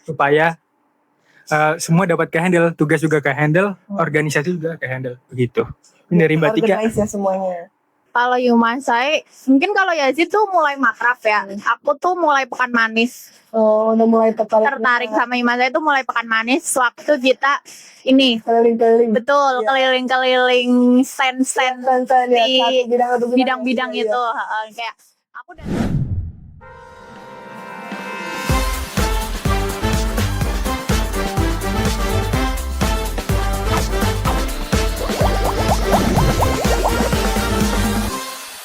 supaya semua dapat ke-handle, tugas juga ke-handle, organisasi juga ke-handle begitu. Ini dari Mbak Tika. Organize ya semuanya. Kalau Yumasai, mungkin kalau Yazid tuh mulai makrab ya. Aku tuh mulai Pekan Manis. Oh, udah mulai tertarik sama Yumasai tuh mulai Pekan Manis waktu kita ini keliling-keliling. betul, Iya. keliling-keliling stand-stand Ya, di satu bidang-bidang ya, itu. iya. Kayak aku dan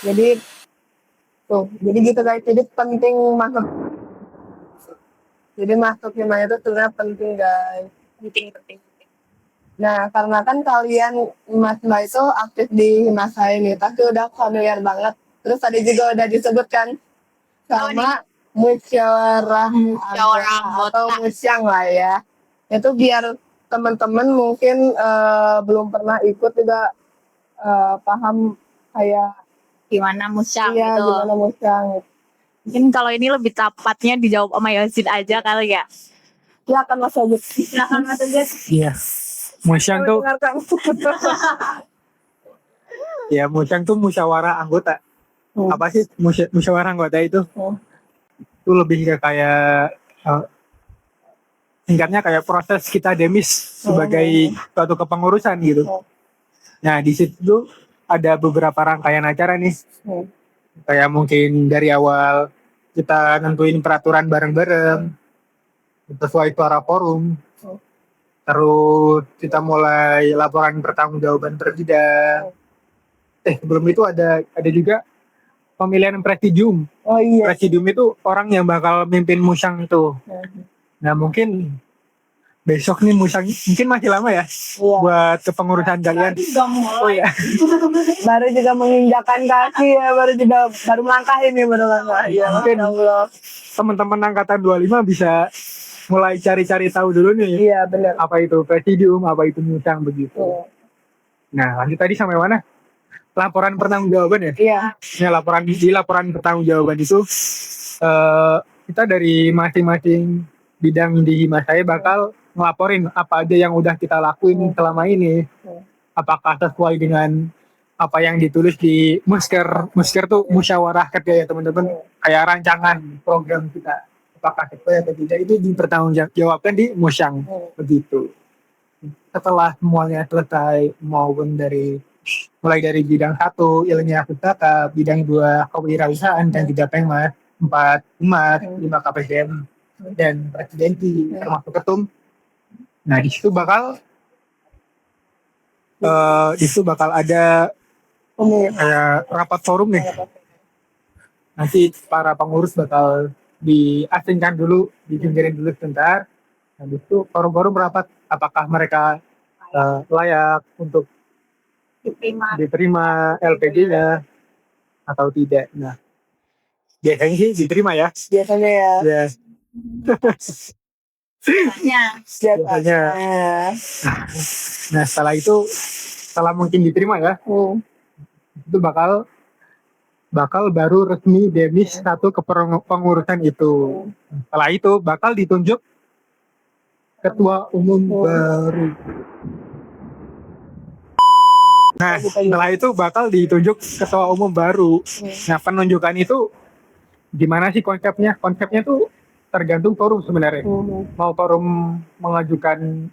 Jadi gitu guys, jadi penting masuk. Jadi masuk Himaya itu sebenarnya penting guys. penting. Nah, karena kan kalian Mas Mbak itu aktif di Himasaya nih, pasti udah familiar banget. Terus tadi juga udah disebutkan sama musyawarah anggota. atau musyang lah ya. Itu biar teman-teman mungkin belum pernah ikut juga paham kayak Gimana musyang iya, gitu. gimana musyang gitu. Mungkin kalau ini lebih tepatnya dijawab sama Yazid aja kali ya. Silakan Mas Yazid. Silakan Mas Yazid. Iya. Musyang tuh ya, musyang tuh musyawarah anggota. Apa sih musyawarah anggota itu? Itu lebih ke kayak singkatnya kayak proses kita demis sebagai suatu kepengurusan gitu. Nah, di situ ada beberapa rangkaian acara nih. Kayak mungkin dari awal kita nentuin peraturan bareng-bareng sesuai suara forum. Terus kita mulai laporan pertanggungjawaban berbidang. Sebelum itu ada juga pemilihan presidium. Oh iya. Presidium itu orang yang bakal mimpin musyang itu. Nah, mungkin besok nih musyang mungkin masih lama ya buat kepengurusan kalian. Oh ya. Baru juga menginjakan kaki ya, baru melangkah ini Ya, mungkin teman-teman angkatan 25 bisa mulai cari-cari tahu dulu nih. Iya, benar. Apa itu presidium, apa itu musyang begitu. Nah, lanjut tadi sampai mana? Laporan pertanggungjawaban ya? Iya. Ya, laporan pertanggungjawaban itu kita dari masing-masing bidang di Himasaya bakal ngelaporin apa aja yang udah kita lakuin selama ini. Apakah sesuai dengan apa yang ditulis di Musker. Musker tuh musyawarah kerja ya teman-teman. Kayak rancangan program kita. Apakah sesuai atau tidak itu dipertanggungjawabkan di musyang. Begitu. Setelah semuanya selesai maupun mulai dari bidang 1 ilmiah pustaka, bidang 2 kewirausahaan dan 3 pengmas, 4 humas, 5 KPDM dan presidensi termasuk ketum. Nah, di situ bakal ada rapat forum nih. Nanti para pengurus bakal diasingkan dulu, disingkirin dulu sebentar. Habis itu forum-forum rapat apakah mereka layak untuk diterima LPG-nya atau tidak. Nah, biasanya sih diterima ya. Biasanya ya. Biasanya. Nah, setelah mungkin diterima ya, itu bakal baru resmi demis satu kepengurusan itu. Setelah itu bakal ditunjuk ketua umum baru. Nah, setelah itu bakal ditunjuk ketua umum baru. Nah, penunjukan itu gimana sih konsepnya? Konsepnya tuh tergantung forum sebenarnya. Mau forum mengajukan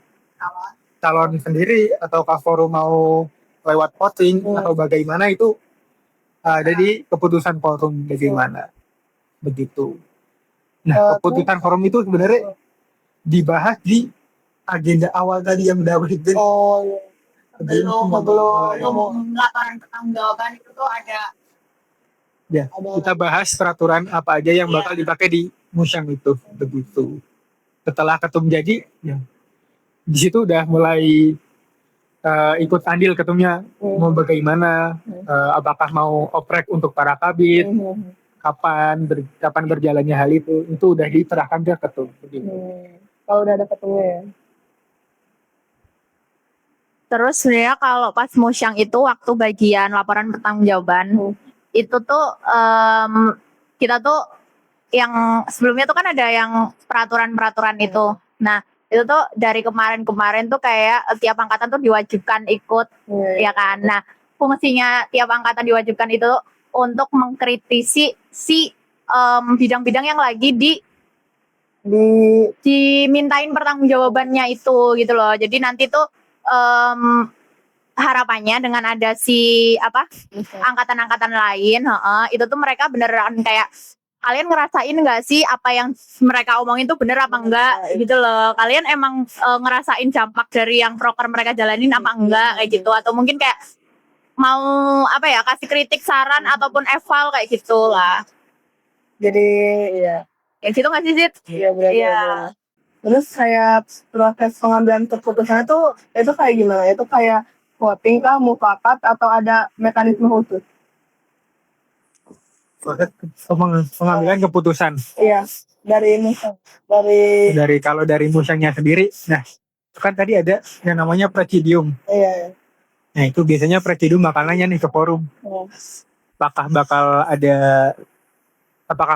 calon sendiri ataukah forum mau lewat voting atau bagaimana itu ada di keputusan forum bagaimana. Begitu. Nah, keputusan forum itu sebenarnya dibahas di agenda awal tadi yang udah begitu. Sebelum laporan pertanggungjawaban itu tuh ada kita bahas peraturan apa aja yang bakal dipakai di musyang itu begitu. Setelah ketum jadi ya, di situ udah mulai ikut andil ketumnya mau bagaimana, apakah mau oprek untuk para kabit, kapan berjalannya hal itu udah diserahkan ke ketum begitu. Kalau udah ada ketumnya ya. Terus sebenarnya kalau pas musyang itu waktu bagian laporan pertanggungjawaban itu tuh kita tuh yang sebelumnya tuh kan ada yang peraturan-peraturan itu. Nah, itu tuh dari kemarin-kemarin tuh kayak tiap angkatan tuh diwajibkan ikut, ya kan. Nah, fungsinya tiap angkatan diwajibkan itu untuk mengkritisi si bidang-bidang yang lagi dimintain pertanggungjawabannya itu gitu loh. Jadi nanti tuh harapannya dengan ada si angkatan-angkatan lain, itu tuh mereka beneran kayak kalian ngerasain nggak sih apa yang mereka omongin tuh bener apa enggak gitu loh. Kalian emang ngerasain dampak dari yang proker mereka jalanin apa enggak kayak gitu, atau mungkin kayak mau kasih kritik, saran ataupun eval kayak gitu lah. Jadi ya Kayak gitu nggak sih, Zid? iya benar. Iya. Terus kayak proses pengambilan keputusan itu kayak gimana? Itu kayak voting kah, mufakat atau ada mekanisme khusus? Proses pengambilan keputusan Iya, dari kalau dari musangnya sendiri. Nah, itu kan tadi ada yang namanya presidium. iya. Nah, itu biasanya presidium bakal nanya nih ke forum. Apakah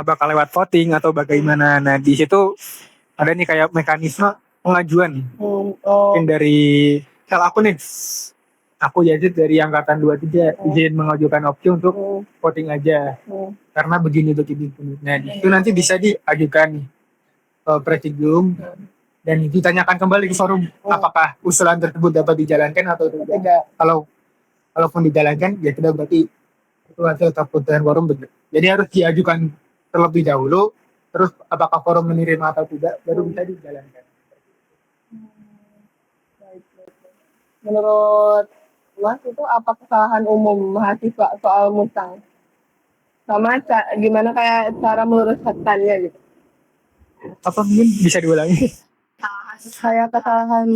bakal lewat voting atau bagaimana. Nah, di situ ada nih kayak mekanisme pengajuan. Mungkin dari aku Yazid dari angkatan 23 izin mengajukan opsi untuk voting aja karena begini. Nah, itu nanti bisa diajukan ke presidium dan ditanyakan kembali ke forum apakah usulan tersebut dapat dijalankan atau tidak. Kalaupun dijalankan ya sudah, berarti itu hasil keputusan forum benar. Jadi harus diajukan terlebih dahulu, terus apakah forum menerima atau tidak baru bisa dijalankan. Menurut Mas itu apa kesalahan umum mahasiswa soal musang? Sama gimana kayak cara meluruskannya gitu? Apa mungkin bisa diulangi? Kayak kesalahan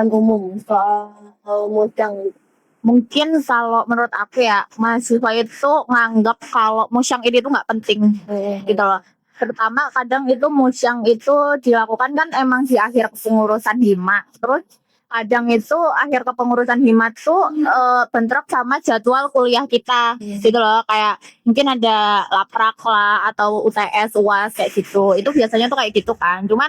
umum soal musang gitu. Mungkin kalau menurut aku ya, mahasiswa itu nganggap kalau musyang ini tuh nggak penting gitu loh. Terutama kadang itu musyang itu dilakukan kan emang di akhir kepengurusan hima. Terus kadang itu akhir kepengurusan hima tuh bentrok sama jadwal kuliah kita gitu loh. Kayak mungkin ada laprak lah atau UTS, UAS kayak gitu. Itu biasanya tuh kayak gitu kan. Cuman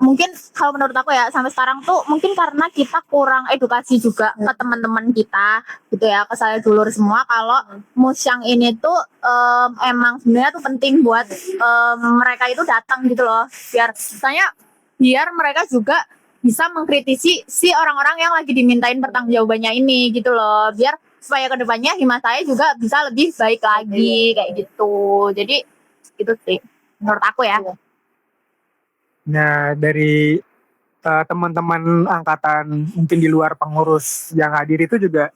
mungkin kalau menurut aku ya sampai sekarang tuh mungkin karena kita kurang edukasi juga ke teman-teman kita gitu ya, ke saya dulur semua kalau musyang ini tuh emang sebenarnya tuh penting buat mereka itu datang gitu loh, biar mereka juga bisa mengkritisi si orang-orang yang lagi dimintain pertanggungjawabannya ini gitu loh, biar supaya kedepannya hima saya juga bisa lebih baik lagi kayak gitu. Jadi itu sih menurut aku ya. Nah, dari teman-teman angkatan mungkin di luar pengurus yang hadir itu juga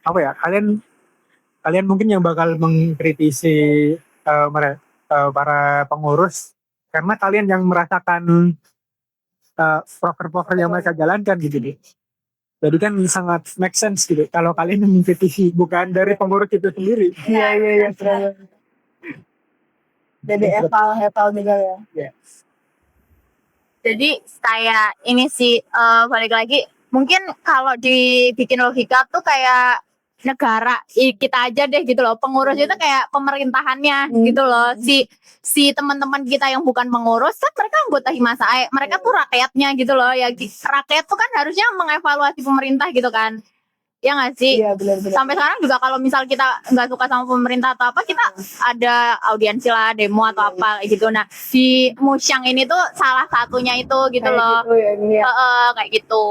kalian mungkin yang bakal mengkritisi para pengurus karena kalian yang merasakan proker-proker yang mereka jalankan gitu deh. Jadi kan sangat make sense gitu kalau kalian yang mengkritisi, bukan dari pengurus itu sendiri. Iya. Jadi eval juga ya. Yes. Jadi kayak ini sih balik lagi, mungkin kalau dibikin logika tuh kayak negara kita aja deh gitu loh, pengurus itu kayak pemerintahannya gitu loh. Si teman-teman kita yang bukan pengurus kan mereka anggota Himasae, mereka tuh rakyatnya gitu loh ya. Rakyat tuh kan harusnya mengevaluasi pemerintah gitu kan, ya nggak sih? Iya benar. Sampai sekarang juga kalau misal kita nggak suka sama pemerintah atau apa, kita ada audiensi lah, demo atau apa kayak gitu. Nah, si musyang ini tuh salah satunya itu gitu Kayak loh. gitu ya, ini ya. Kayak gitu.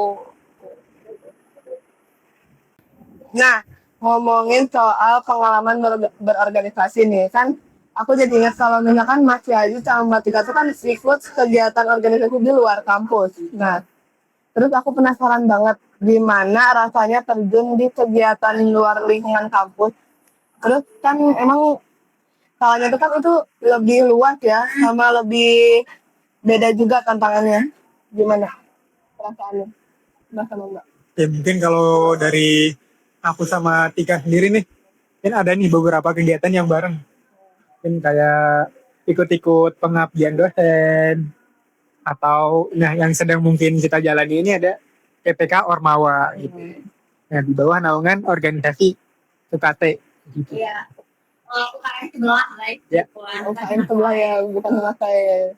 Nah, ngomongin soal pengalaman berorganisasi nih, kan aku jadi ingat kalau misalkan Mas Yayu sama Mbak Tika itu kan ikut kegiatan organisasi di luar kampus. Nah, terus aku penasaran banget gimana rasanya terjun di kegiatan luar lingkungan kampus. Terus kan emang salahnya itu kan itu lebih luas ya, sama lebih beda juga tantangannya. Gimana perasaannya, Mas sama Mbak? Ya mungkin kalau dari aku sama Tika sendiri nih, kan ada nih beberapa kegiatan yang bareng. Mungkin kayak ikut-ikut pengabdian dosen, atau yang sedang mungkin kita jalani ini ada PPK Ormawa gitu. Nah, di bawah naungan organisasi UKT gitu. Iya. UKM sebelah like. Ya. UKM sebelah ya, bukan sama saya.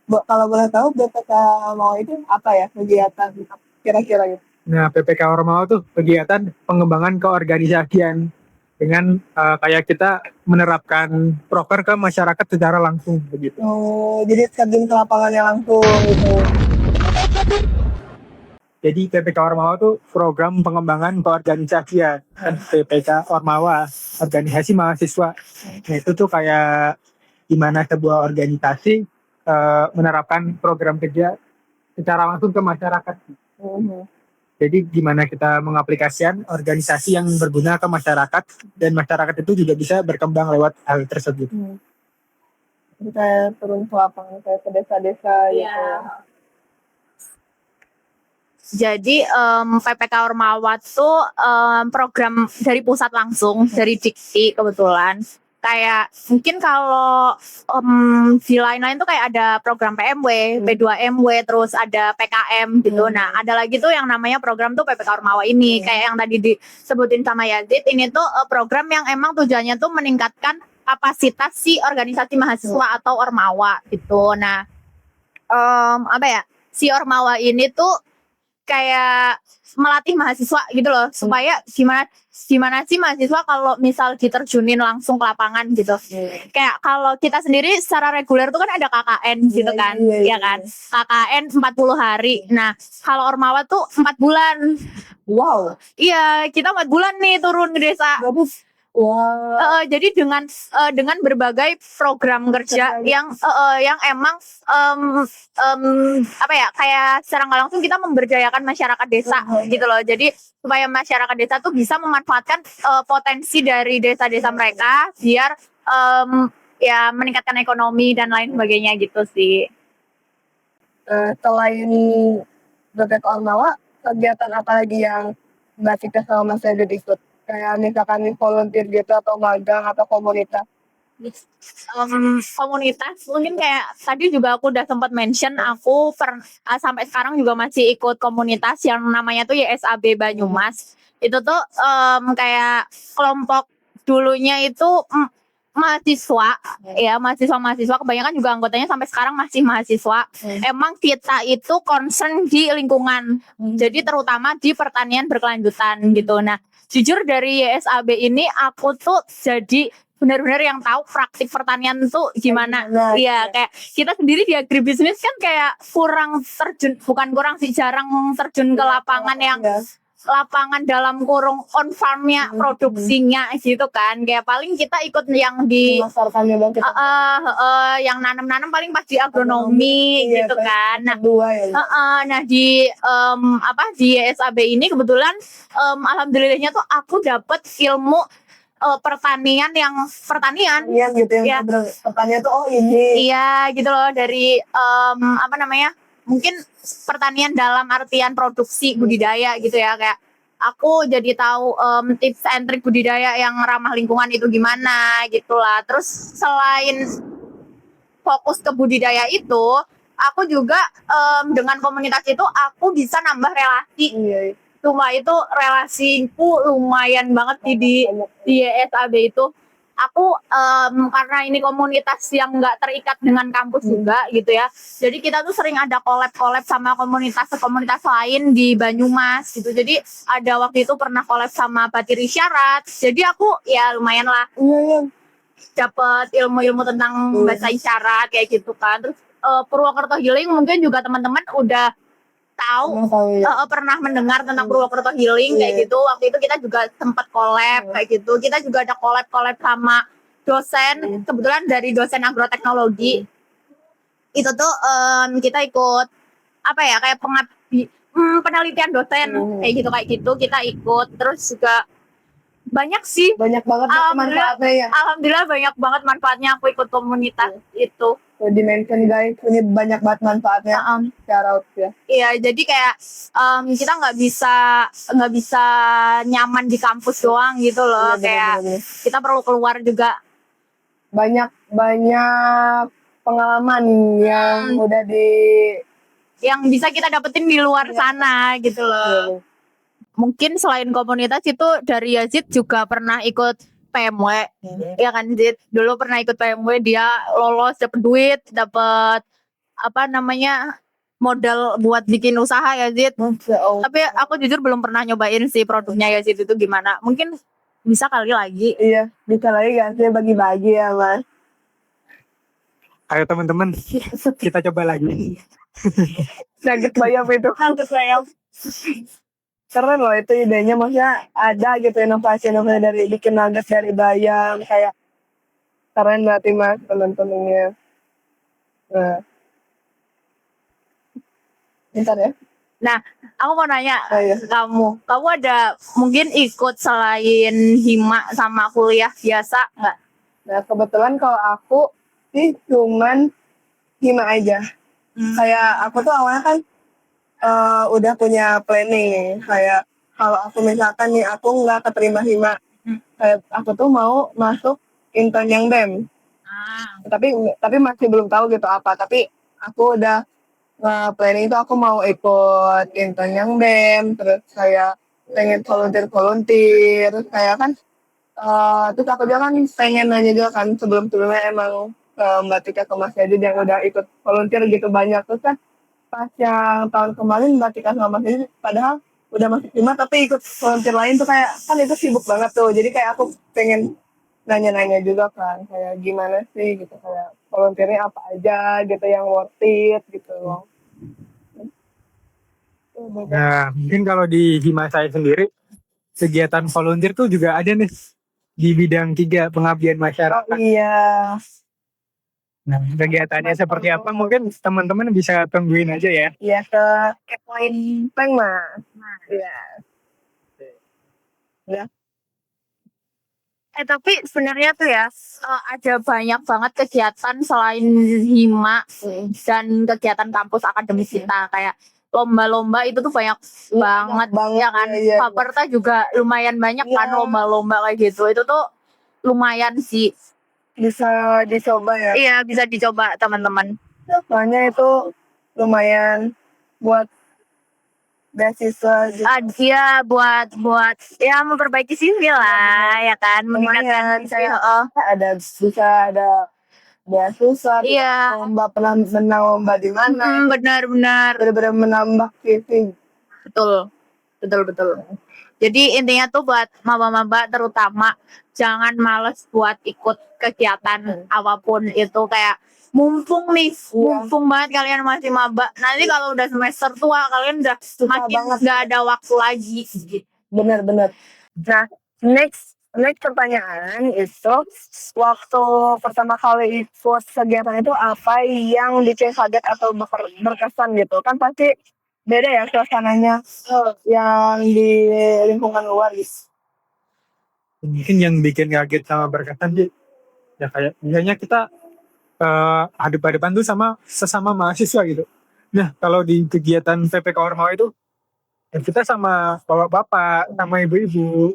Kalau boleh tahu BPK mau itu apa ya kegiatan kira-kira gitu? Nah, PPK Ormawa tuh kegiatan pengembangan keorganisasian dengan kayak kita menerapkan proker ke masyarakat secara langsung begitu. Oh, jadi terjun ke lapangannya langsung gitu. Jadi PPK Ormawa tuh program pengembangan keorganisasian, kan PPK Ormawa, organisasi mahasiswa. Nah, itu tuh kayak gimana sebuah organisasi menerapkan program kerja secara langsung ke masyarakat. Jadi gimana kita mengaplikasikan organisasi yang berguna ke masyarakat dan masyarakat itu juga bisa berkembang lewat hal tersebut. Jadi kayak turun ke lapangan, kayak ke desa-desa gitu. Jadi PPK Ormawa tuh program dari pusat langsung, dari Dikti kebetulan. Kayak mungkin kalau di lain-lain tuh kayak ada program PMW, P2MW, terus ada PKM gitu. Nah, ada lagi tuh yang namanya program tuh PPK Ormawa ini. Kayak yang tadi disebutin sama Yazid, ini tuh program yang emang tujuannya tuh meningkatkan kapasitas si organisasi mahasiswa atau Ormawa gitu. Nah, apa ya? Si Ormawa ini tuh kayak melatih mahasiswa gitu loh, supaya gimana sih mahasiswa kalau misal diterjunin langsung ke lapangan gitu. Kayak kalau kita sendiri secara reguler tuh kan ada KKN gitu kan, ya kan, KKN 40 hari. Nah, kalau Ormawa tuh 4 bulan. Wow. Iya, kita 4 bulan nih turun ke desa. Wow. Jadi dengan berbagai program kerja yang emang apa ya, kayak secara nggak langsung kita memberdayakan masyarakat desa gitu loh. Jadi supaya masyarakat desa tuh bisa memanfaatkan potensi dari desa-desa mereka biar ya meningkatkan ekonomi dan lain sebagainya gitu sih. Selain BPK Ormawa, kegiatan apa lagi yang Mbak Cika sama Mas Yazid ikut? Kayak misalkan volunteer gitu atau magang atau komunitas? Komunitas mungkin kayak tadi juga aku udah sempat mention, aku sampai sekarang juga masih ikut komunitas yang namanya tuh YSAB Banyumas. Itu tuh kayak kelompok dulunya itu mahasiswa, ya mahasiswa kebanyakan juga anggotanya sampai sekarang masih mahasiswa. Emang kita itu concern di lingkungan, jadi terutama di pertanian berkelanjutan gitu. Nah, jujur dari YSAB ini aku tuh jadi benar-benar yang tahu praktik pertanian tuh gimana. Iya, kayak kita sendiri di agribisnis kan kayak jarang terjun ke lapangan yang lapangan dalam kurung on farmnya, produksinya gitu kan. Kayak paling kita ikut yang di yang nanam-nanam paling pas di agronomi gitu kan. Nah di di YSAB ini kebetulan alhamdulillahnya tuh aku dapet ilmu pertanian gitu yang pertanian tuh ini. Iya gitu loh, dari mungkin pertanian dalam artian produksi budidaya gitu ya. Kayak aku jadi tahu tips and trik budidaya yang ramah lingkungan itu gimana gitulah. Terus selain fokus ke budidaya itu, aku juga dengan komunitas itu aku bisa nambah relasi. Cuma itu relasiku lumayan banget di YSAB itu. Aku karena ini komunitas yang nggak terikat dengan kampus juga gitu ya. Jadi kita tuh sering ada collab sama komunitas lain di Banyumas gitu. Jadi ada waktu itu pernah collab sama Batir Isyarat. Jadi aku ya lumayan lah dapat ilmu-ilmu tentang bahasa isyarat kayak gitu kan. Terus Purwokerto Healing mungkin juga teman-teman udah tahu pernah mendengar tentang Purwokerto Healing kayak gitu. Waktu itu kita juga sempat collab kayak gitu. Kita juga ada collab sama dosen, kebetulan dari dosen agroteknologi. Itu tuh kita ikut apa ya, kayak penelitian dosen kayak gitu kita ikut. Terus juga banyak banget manfaatnya ya. Alhamdulillah banyak banget manfaatnya aku ikut komunitas itu. Dimension guys, ini banyak banget manfaatnya. Shout out ya. Iya, jadi kayak kita nggak bisa nyaman di kampus doang gitu loh. Kayak kita perlu keluar juga. Banyak pengalaman yang udah yang bisa kita dapetin di luar sana gitu loh. Mungkin selain komunitas itu dari Yazid juga pernah ikut PMW. Ya kan Zid, dulu pernah ikut PMW, dia lolos dapet duit, dapet apa namanya modal buat bikin usaha ya Zid. Tapi aku jujur belum pernah nyobain sih produknya ya Zid itu gimana. Mungkin bisa kali lagi. Iya, bisa lagi kan sih bagi-bagi ya mas. Ayo teman-teman, kita coba lagi. Nugget bayam itu. Nugget bayam. Keren loh itu idenya, maksudnya ada gitu inovasi-inovasi dari bikin nugget dari bayam, kayak keren berarti mas teman-temannya. Nah, bentar ya. Nah, aku mau nanya Oh, iya. kamu ada mungkin ikut selain hima sama kuliah biasa nggak? Nah kebetulan kalau aku sih cuman hima aja. Kayak aku tuh awalnya kan udah punya planning nih. Kayak kalau aku misalkan nih aku nggak keterima hima, kayak aku tuh mau masuk intern yang BEM. Tapi masih belum tahu gitu apa. Tapi aku udah planning itu aku mau ikut intern yang BEM, terus kayak pengen volunteer kayak kan. Terus aku juga kan pengen nanya juga kan sebelumnya emang Mbak Tika ke Mas Yadid yang udah ikut volunteer gitu banyak. Terus kan pas yang tahun kemarin Mbak Tika sama Mas Yadid padahal udah masuk lima tapi ikut volunteer lain tuh kayak kan itu sibuk banget tuh. Jadi kayak aku pengen nanya-nanya juga kan kayak gimana sih gitu, kayak volunteernya apa aja gitu yang worth it gitu loh. Nah, mungkin kalau di hima saya sendiri, kegiatan volunteer tuh juga ada nih di bidang 3 pengabdian Oh masyarakat. iya, Nah, kegiatannya seperti apa mungkin teman-teman bisa tungguin aja ya. iya ke kepoin Peng Mas. Iya. Ya. Tapi sebenarnya tuh ya ada banyak banget kegiatan selain hima dan kegiatan kampus akademis kita kayak lomba-lomba itu tuh banyak banget banget, ya kan. iya. Faperta juga lumayan banyak kan Iya. lomba-lomba kayak gitu. Itu tuh lumayan sih. Bisa dicoba ya. Iya, bisa dicoba teman-teman. Soalnya itu lumayan buat beasiswa gitu. Dia buat ya memperbaiki CV lah ya kan, meningkatkan Lumayan CV. kayak Oh. bisa ada beasiswa, Iya. lomba pernah menang lomba di mana, Benar-benar. benar-benar menambah CV. Betul. Jadi intinya tuh buat maba-maba terutama jangan males buat ikut kegiatan apapun itu, kayak mumpung banget kalian masih maba. Nanti kalau udah semester tua kalian udah makin banget. nggak ada waktu lagi. Benar-benar. Nah, next pertanyaan itu waktu pertama kali ikut kegiatan itu apa yang bikin kaget atau berkesan gitu? Kan pasti beda ya suasananya yang di lingkungan luar gitu. Mungkin yang bikin kaget sama berkesan sih, ya kayak biasanya kita hadap-hadapan tuh sama sesama mahasiswa gitu. Nah, kalau di kegiatan PPK Ormawa itu, ya kita sama bapak-bapak, sama ibu-ibu,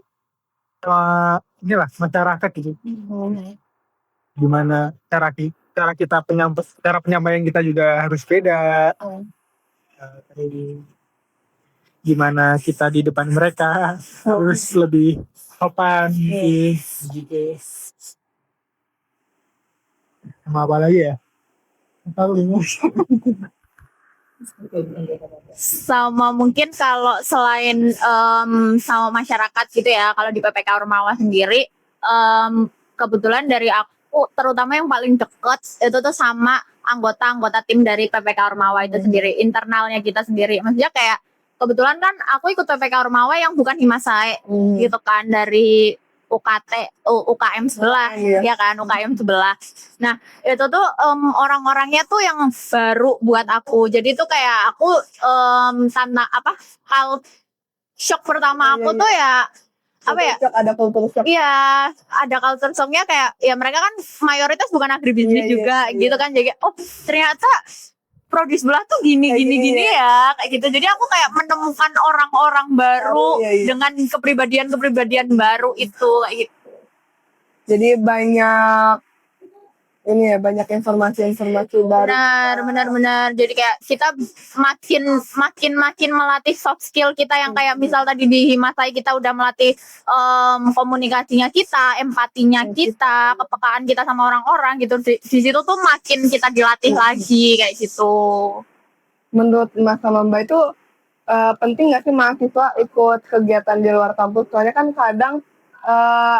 sama inilah masyarakat gitu. Gimana cara penyampaian kita juga harus beda. Terus gimana kita di depan mereka harus lebih sopan gitu. Sama apa lagi ya? Tahu Sama mungkin kalau selain sama masyarakat gitu ya, kalau di PPK Ormawa sendiri kebetulan dari aku terutama yang paling deket itu tuh sama anggota tim dari PPK Ormawa itu sendiri, internalnya kita sendiri. Maksudnya kayak kebetulan kan aku ikut PPK Ormawa yang bukan Himasae gitu kan, dari UKM sebelah ya kan, UKM sebelah. Nah itu tuh orang-orangnya tuh yang baru buat aku, jadi tuh kayak aku hal shock pertama aku tuh ya apa ya, ada culture shock. Iya, ada culture shocknya kayak ya mereka kan mayoritas bukan agribisnis juga gitu kan, jadi oh ternyata prodi sebelah tuh gini ya kayak gitu. Jadi aku kayak menemukan orang-orang baru dengan kepribadian baru itu kayak gitu. Jadi banyak ini ya banyak informasi-informasi baru. Benar. Jadi kayak kita makin melatih soft skill kita yang kayak misal tadi di Himasai kita udah melatih komunikasinya kita, empatinya kita, kepekaan kita sama orang-orang gitu. Di situ tuh makin kita dilatih lagi kayak gitu. Menurut Mas sama Mbak itu penting nggak sih mahasiswa ikut kegiatan di luar kampus? Soalnya kan kadang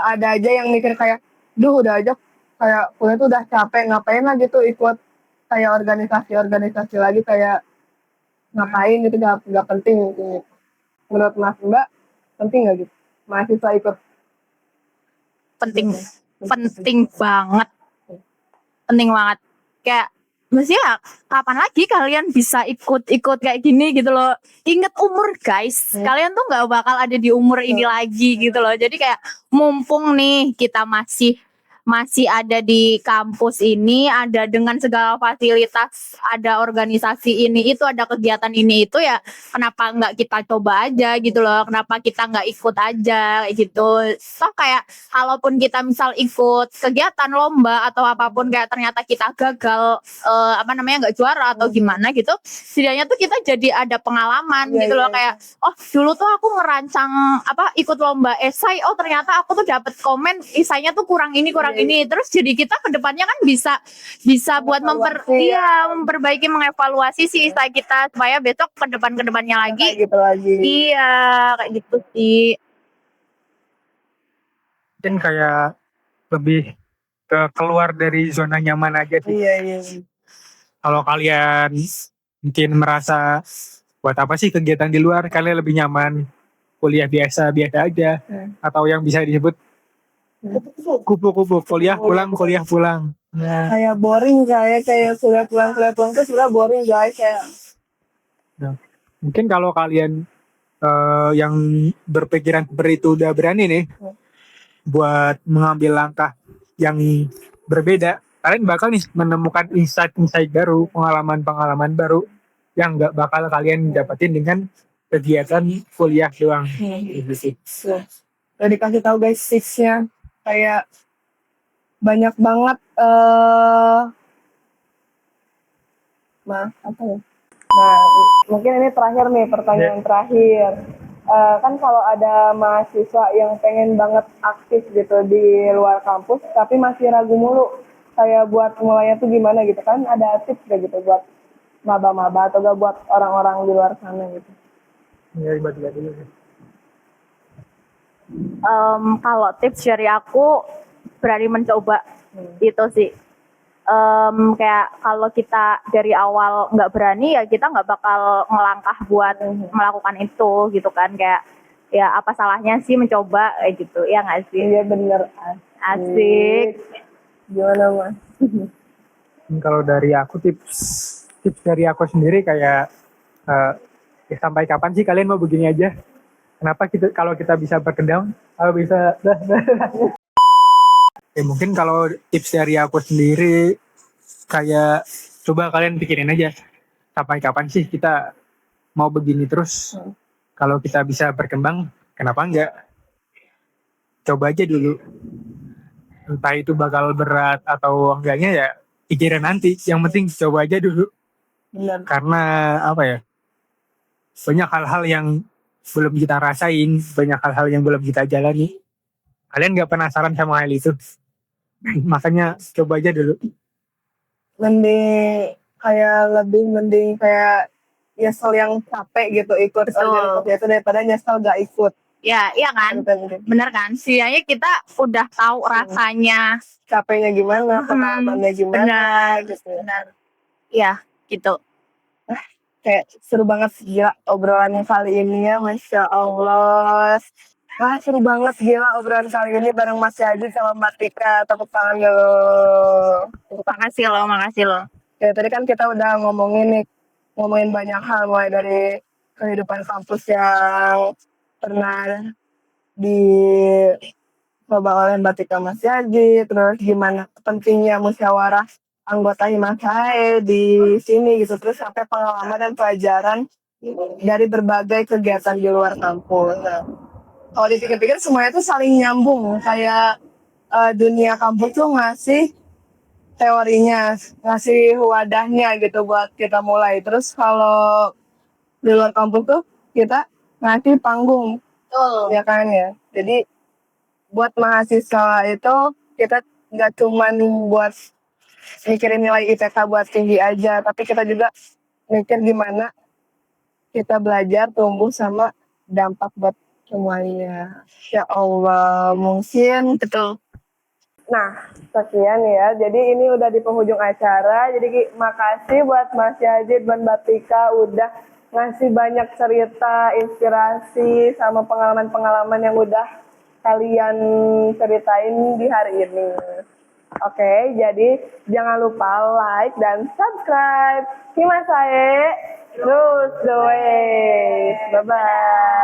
ada aja yang mikir kayak, duh udah aja kayak kuliah tuh udah capek, ngapain lah gitu ikut kayak organisasi lagi kayak ngapain gitu, nggak penting gitu. Menurut Mas Mbak penting nggak gitu mahasiswa ikut? Penting banget kayak mestinya kapan lagi kalian bisa ikut kayak gini gitu loh. Ingat umur guys, kalian tuh nggak bakal ada di umur ini lagi gitu loh. Jadi kayak mumpung nih kita masih ada di kampus ini, ada dengan segala fasilitas, ada organisasi ini itu, ada kegiatan ini itu, ya kenapa nggak kita coba aja gitu loh, kenapa kita nggak ikut aja kayak gitu. So kayak kalaupun kita misal ikut kegiatan lomba atau apapun kayak ternyata kita gagal nggak juara atau gimana gitu, setidaknya tuh kita jadi ada pengalaman gitu loh. Kayak oh dulu tuh aku ngerancang ikut lomba esai, oh ternyata aku tuh dapet komen esainya tuh kurang ini terus jadi kita kedepannya kan bisa buat memperbaiki, mengevaluasi si esai kita supaya besok kedepannya lagi Kayak gitu lagi. iya kayak gitu sih. Mungkin kayak lebih ke keluar dari zona nyaman aja sih. Iya. Kalau kalian mungkin merasa buat apa sih kegiatan di luar, kalian lebih nyaman kuliah biasa aja, atau yang bisa disebut kupu-kupu, kuliah pulang. Nah, Kayak boring kayak kuliah pulang tuh sebenarnya boring guys kayak. mungkin kalau kalian yang berpikiran seperti itu udah berani nih buat mengambil langkah yang berbeda, kalian bakal nih menemukan insight baru, pengalaman baru yang nggak bakal kalian dapetin dengan kegiatan kuliah doang. Gitu sih. Udah dikasih tahu guys tipsnya, kayak banyak banget Nah, mungkin ini terakhir nih, pertanyaan terakhir. Kan kalau ada mahasiswa yang pengen banget aktif gitu di luar kampus, tapi masih ragu mulu, kayak buat mulainya tuh gimana gitu kan? Ada tips gak gitu buat maba-maba atau gak buat orang-orang di luar sana gitu? Ya, tiba-tiba dulu. Kalau tips dari aku, berani mencoba gitu sih. Kayak kalau kita dari awal nggak berani, ya kita nggak bakal ngelangkah buat melakukan itu gitu kan. Kayak ya apa salahnya sih mencoba kayak gitu, ya nggak sih? Iya bener, Asik. Gimana Mas? Kalau dari aku tips dari aku sendiri kayak ya sampai kapan sih kalian mau begini aja? Kenapa kalau kita bisa berkembang, bisa ya mungkin kalau tips dari aku sendiri kayak coba kalian pikirin aja, sampai kapan sih kita mau begini terus? Kalau kita bisa berkembang, kenapa enggak? Coba aja dulu. Entah itu bakal berat atau enggaknya ya pikirin nanti. Yang penting coba aja dulu. Bener. Karena apa ya? Banyak hal-hal yang belum kita rasain, banyak hal-hal yang belum kita jalani. Kalian nggak penasaran sama hal itu? Makanya coba aja dulu. Lebih mending kayak nyesel yang capek gitu ikut organisasi itu daripada nyesel gak ikut. Ya, iya kan? Bener kan? Setidaknya kita udah tahu rasanya Capeknya gimana, pengalamannya gimana. Benar. Iya, gitu. Kayak seru banget sih gila obrolannya kali ini ya, Masya Allah. Wah seru banget gila obrolan kali ini bareng Mas Yadi sama Mbak Tika. Tepuk tangan dulu. Makasih loh. Ya tadi kan kita udah ngomongin banyak hal, mulai dari kehidupan kampus yang pernah dicoba oleh Mbak Tika Mas Yadi, terus gimana pentingnya musyawarah anggota Himasai di sini gitu, terus sampai pengalaman dan pelajaran dari berbagai kegiatan di luar kampus. Nah, kalau dipikir-pikir semuanya tuh saling nyambung, kayak dunia kampus tuh ngasih teorinya, ngasih wadahnya gitu buat kita mulai. Terus kalau di luar kampus tuh kita ngasih panggung, Betul. ya kan ya. Jadi buat mahasiswa itu kita nggak cuman buat mikirin nilai IPK buat tinggi aja, tapi kita juga mikir gimana kita belajar tumbuh sama dampak buat semuanya. Ya Allah, mungkin Betul. nah, sekian ya. Jadi ini udah di penghujung acara. Jadi makasih buat Mas Yazid dan Mbak Tika udah ngasih banyak cerita, inspirasi, sama pengalaman-pengalaman yang udah kalian ceritain di hari ini. Oke, jadi jangan lupa like dan subscribe. Himasae, terus the way. Bye-bye.